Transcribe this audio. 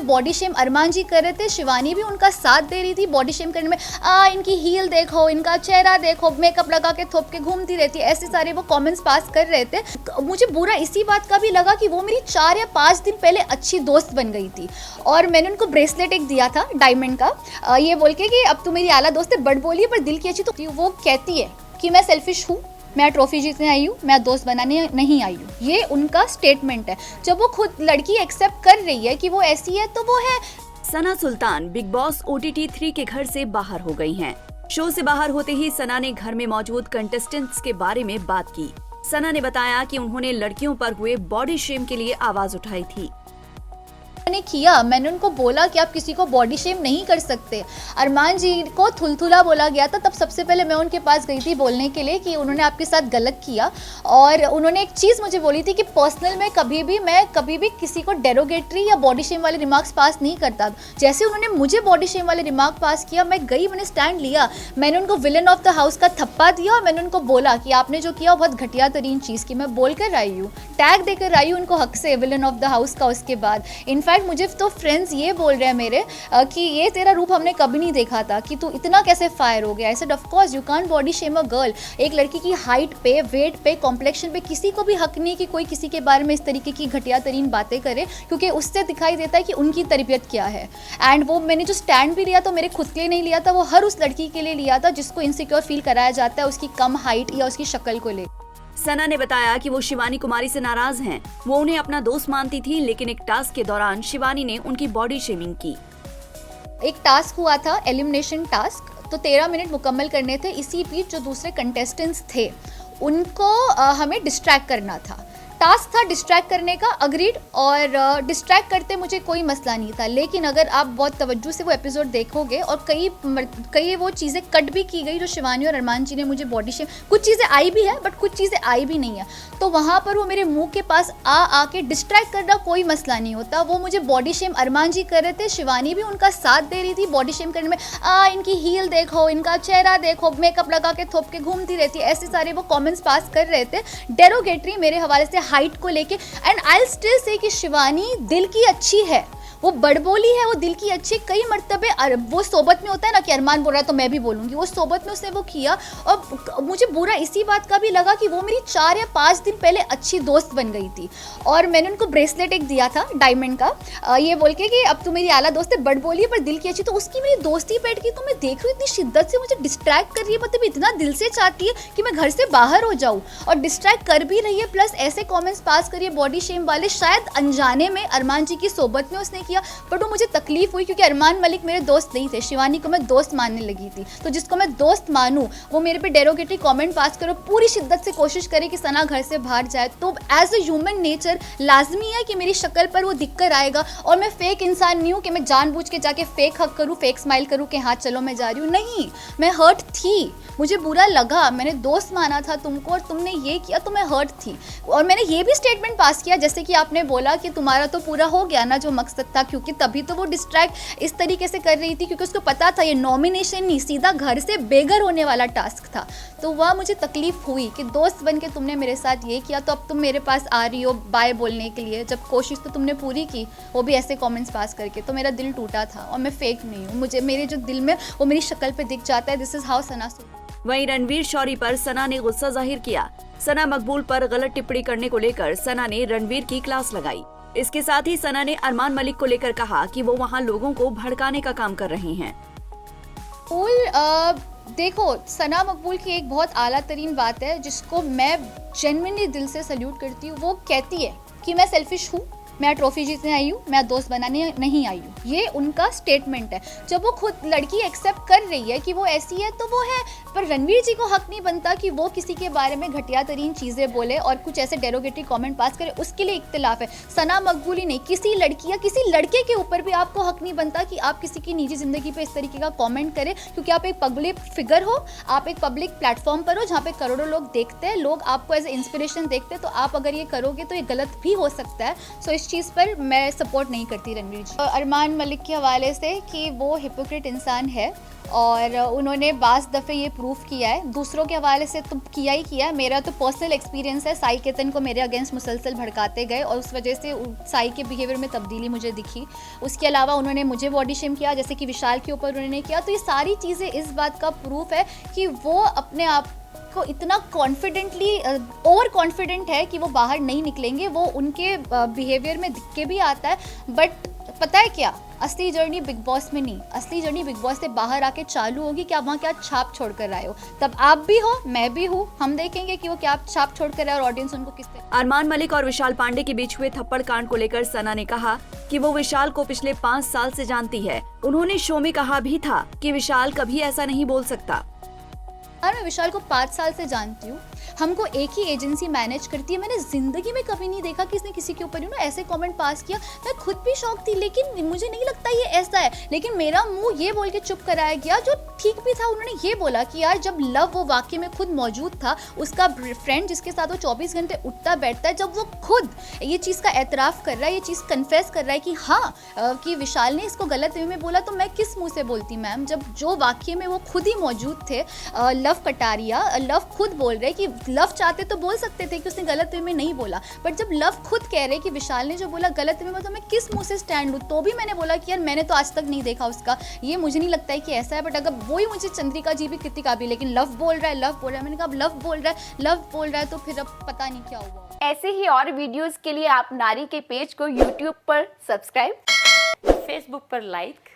Body shame अरमान जी कर रहे थे, शिवानी भी उनका साथ दे रही थी बॉडी शेम करने में। इनकी हील देखो, इनका चेहरा देखो, मेकअप लगा के थोप के घूमती रहती है, ऐसे सारे वो कमेंट्स पास कर रहे थे। मुझे बुरा इसी बात का भी लगा कि वो मेरी 4 या 5 दिन पहले अच्छी दोस्त बन गई थी और मैंने उनको ब्रेसलेट एक दिया था डायमंड का, ये बोल के कि अब तू मेरी आला दोस्त है, बट बोलिए पर दिल की अच्छी। तो वो कहती है कि मैं सेल्फिश हूँ, मैं ट्रॉफी जीतने आई हूँ, मैं दोस्त बनाने नहीं आई हूँ। ये उनका स्टेटमेंट है। जब वो खुद लड़की एक्सेप्ट कर रही है कि वो ऐसी है तो वो है। सना सुल्तान बिग बॉस OTT 3 के घर से बाहर हो गई हैं। शो से बाहर होते ही सना ने घर में मौजूद कंटेस्टेंट्स के बारे में बात की। सना ने बताया कि उन्होंने लड़कियों पर हुए बॉडी शेम के लिए आवाज उठाई थी। मैंने उनको बोला कि आप किसी को बॉडी शेम नहीं कर सकते। अरमान जी को थुलथुला बोला गया था, तब सबसे पहले मैं उनके पास गई थी बोलने के लिए कि उन्होंने आपके साथ गलत किया। और उन्होंने एक चीज़ मुझे बोली थी कि पर्सनल में मैं कभी भी किसी को डेरोगेटरी या बॉडी शेम वाले रिमार्क्स पास नहीं करता। जैसे उन्होंने मुझे बॉडी शेम वाले रिमार्क पास किया, मैं गई, मैंने स्टैंड लिया, मैंने उनको विलन ऑफ द हाउस का थप्पा दिया और मैंने उनको बोला कि आपने जो किया बहुत घटिया तरीन चीज़ की। मैं बोल कर आई हूँ, टैग देकर आई हूँ उनको हक से, विलन ऑफ द हाउस का। उसके बाद इनफैक्ट मुझे तो फ्रेंड्स ये बोल रहे हैं मेरे कि ये तेरा रूप हमने कभी नहीं देखा था, कि तू इतना कैसे फायर हो गया। I said of course you can't body shame a girl. एक लड़की की हाइट पे, वेट पे, कॉम्प्लेक्शन पे किसी को भी हक नहीं कि कोई किसी के बारे में इस तरीके की घटिया तरीन बातें करे, क्योंकि उससे दिखाई देता है कि उनकी तरबियत क्या है। एंड वो मैंने जो स्टैंड भी लिया तो मेरे खुद के लिए नहीं लिया था, वो हर उस लड़की के लिए लिया था जिसको इनसिक्योर फील कराया जाता है उसकी कम हाइट या उसकी शक्ल को लेकर। सना ने बताया कि वो शिवानी कुमारी से नाराज हैं। वो उन्हें अपना दोस्त मानती थी, लेकिन एक टास्क के दौरान शिवानी ने उनकी बॉडी शेमिंग की। एक टास्क हुआ था, एलिमिनेशन टास्क, तो 13 मिनट मुकम्मल करने थे। इसी बीच जो दूसरे कंटेस्टेंट्स थे उनको हमें डिस्ट्रैक्ट करना था। टास्क था डिस्ट्रैक्ट करने का, अग्रीड, और डिस्ट्रैक्ट करते मुझे कोई मसला नहीं था। लेकिन अगर आप बहुत तवज्जो से वो एपिसोड देखोगे और कई वो चीज़ें कट भी की गई जो शिवानी और अरमान जी ने मुझे बॉडी शेम, कुछ चीज़ें आई भी है बट कुछ चीज़ें आई भी नहीं है, तो वहाँ पर वो मेरे मुंह के पास आके डिस्ट्रैक्ट करना कोई मसला नहीं होता। वो मुझे बॉडी शेम अरमान जी कर रहे थे, शिवानी भी उनका साथ दे रही थी बॉडी शेम करने में। इनकी हील देखो, इनका चेहरा देखो, मेकअप लगा के थोप के घूमती रहती है, ऐसे सारे वो कॉमेंट्स पास कर रहे थे डेरोगेटरी मेरे हवाले से हाइट को लेके। एंड आई स्टिल से कि शिवानी दिल की अच्छी है, वो बड़बोली है, वो दिल की अच्छी। कई मर्तबे वो सोबत में होता है ना कि अरमान बोल रहा है तो मैं भी बोलूँगी, वो सोबत में उसने वो किया। और मुझे बुरा इसी बात का भी लगा कि वो मेरी 4 या 5 दिन पहले अच्छी दोस्त बन गई थी और मैंने उनको ब्रेसलेट एक दिया था डायमंड का, ये बोल के कि अब तू मेरी आला दोस्त है, बड़बोली है पर दिल की अच्छी। तो उसकी मेरी दोस्ती बैठ गई, तो मैं देख रही हूँ इतनी शिद्दत से मुझे डिस्ट्रैक्ट कर रही है, मतलब इतना दिल से चाहती है कि मैं घर से बाहर हो जाऊँ, और डिस्ट्रैक्ट कर भी रही है, प्लस ऐसे कॉमेंट्स पास करिए बॉडी शेम वाले। शायद अनजाने में अरमान जी की सोबत में उसने किया, बट वो मुझे तकलीफ हुई क्योंकि अरमान मलिक मेरे दोस्त नहीं थे, शिवानी को मैं दोस्त मानने लगी थी। तो जिसको मैं दोस्त मानूं वो मेरे पे डेरोगेटरी कमेंट पास करो, पूरी शिद्दत से कोशिश करे कि सना घर से बाहर जाए। तो एज अ ह्यूमन नेचर लाजमी है कि मेरी शक्ल पर वो दिख कर आएगा, और मैं फेक इंसान नहीं हूँ कि मैं जानबूझ के जाके फेक हक करूँ, फेक स्माइल करूँ कि हाँ चलो मैं जा रही हूँ। नहीं, मैं हर्ट थी, मुझे बुरा लगा, मैंने दोस्त माना था तुमको और तुमने ये किया तो मैं हर्ट थी। और मैंने ये भी स्टेटमेंट पास किया जैसे कि आपने बोला कि तुम्हारा तो पूरा हो गया ना जो मकसद था, क्योंकि तभी तो वो डिस्ट्रैक्ट इस तरीके से कर रही थी क्योंकि उसको पता था ये नॉमिनेशन नहीं, सीधा घर से बेघर होने वाला टास्क था। तो वह मुझे तकलीफ हुई कि दोस्त बन के तुमने मेरे साथ ये किया, तो अब तुम मेरे पास आ रही हो बाय बोलने के लिए, जब कोशिश तो तुमने पूरी की, वो भी ऐसे कमेंट्स पास करके। तो मेरा दिल टूटा था और मैं फेक नहीं हूँ, मुझे मेरे जो दिल में वो मेरी शक्ल पे दिख जाता है। दिस इज हाउ सना। वहीं रणवीर शौरी पर सना ने गुस्सा जाहिर किया। सना मकबूल पर गलत टिप्पणी करने को लेकर सना ने रणवीर की क्लास लगाई। इसके साथ ही सना ने अरमान मलिक को लेकर कहा कि वो वहां लोगों को भड़काने का काम कर रहे हैं। देखो, सना मकबूल की एक बहुत आला तरीन बात है जिसको मैं जेन्युइनली दिल से सल्यूट करती हूँ। वो कहती है कि मैं सेल्फिश हूँ, मैं ट्रॉफी जीतने आई हूँ, मैं दोस्त बनाने नहीं आई हूँ। ये उनका स्टेटमेंट है। जब वो खुद लड़की एक्सेप्ट कर रही है कि वो ऐसी है तो वो है, पर रणवीर जी को हक नहीं बनता कि वो किसी के बारे में घटिया तरीन चीज़ें बोले और कुछ ऐसे डेरोगेटरी कमेंट पास करे। उसके लिए इख्तिलाफ है। सना मकबूल ही नहीं, किसी लड़की या किसी लड़के के ऊपर भी आपको हक नहीं बनता कि आप किसी की निजी ज़िंदगी पे इस तरीके का कमेंट करें, क्योंकि आप एक पब्लिक फिगर हो, आप एक पब्लिक प्लेटफॉर्म पर हो जहाँ पे करोड़ों लोग देखते हैं, लोग आपको एज ए इंस्पिरेशन देखते हैं। तो आप अगर ये करोगे तो ये गलत भी हो सकता है। सो इस चीज़ पर मैं सपोर्ट नहीं करती रणवीर जी। अरमान मलिक के हवाले से कि वो हिपोक्रेट इंसान है और उन्होंने बास दफ़े ये प्रूफ किया है, दूसरों के हवाले से तो किया ही किया है। मेरा तो पर्सनल एक्सपीरियंस है, साई केतन को मेरे अगेंस्ट मुसलसल भड़काते गए और उस वजह से साई के बिहेवियर में तब्दीली मुझे दिखी। उसके अलावा उन्होंने मुझे बॉडी शेम किया, जैसे कि विशाल के ऊपर उन्होंने किया। तो ये सारी चीज़ें इस बात का प्रूफ है कि वो अपने आप को इतना कॉन्फिडेंटली ओवर कॉन्फिडेंट है कि वो बाहर नहीं निकलेंगे। वो उनके बिहेवियर में दिख के भी आता है, बट पता है क्या, असली जर्नी बिग बॉस में नहीं, असली जर्नी बिग बॉस से बाहर आके चालू होगी कि आप वहाँ क्या छाप छोड़ कर आए हो। तब आप भी हो, मैं भी हूँ, हम देखेंगे कि वो क्या छाप छोड़ कर आए और ऑडियंस उनको किस तरह। अरमान मलिक और विशाल पांडे के बीच हुए थप्पड़ कांड को लेकर सना ने कहा कि वो विशाल को पिछले 5 साल से जानती है। उन्होंने शो में कहा भी था कि विशाल कभी ऐसा नहीं बोल सकता। और मैं विशाल को 5 साल से जानती हूँ, हमको एक ही एजेंसी मैनेज करती है। मैंने ज़िंदगी में कभी नहीं देखा कि इसने किसी के ऊपर ऐसे कमेंट पास किया। मैं खुद भी शौक थी, लेकिन मुझे नहीं लगता ये ऐसा है। लेकिन मेरा मुंह ये बोल के चुप कराया गया, जो ठीक भी था। उन्होंने ये बोला कि यार जब लव वो वाकई में खुद मौजूद था, उसका फ्रेंड जिसके साथ वो 24 घंटे उठता बैठता है, जब वो खुद ये चीज़ का एतराफ़ कर रहा है, ये चीज़ कन्फेस कर रहा है कि हाँ कि विशाल ने इसको गलत वे में बोला, तो मैं किस मुँह से बोलती मैम, जब जो वाकई में वो खुद ही मौजूद थे। लव कटारिया, लव खुद बोल रहे कि लव चाहते तो बोल सकते थे कि उसने गलत वे में नहीं बोला, बट जब लव खुद कह रहे कि विशाल ने जो बोला गलत वे में, तो मैं किस मुंह से स्टैंड लूँ। तो भी मैंने बोला कि यार मैंने तो आज तक नहीं देखा उसका, ये मुझे नहीं लगता है कि ऐसा है। बट अगर वही मुझे चंद्रिका जी भी कृतिका भी, लेकिन लव बोल रहा है, लव बोल रहा है, मैंने कहा लव बोल रहा है, तो फिर अब पता नहीं क्या हुआ। ऐसे ही और वीडियोस के लिए आप नारी के पेज को YouTube पर सब्सक्राइब, Facebook पर लाइक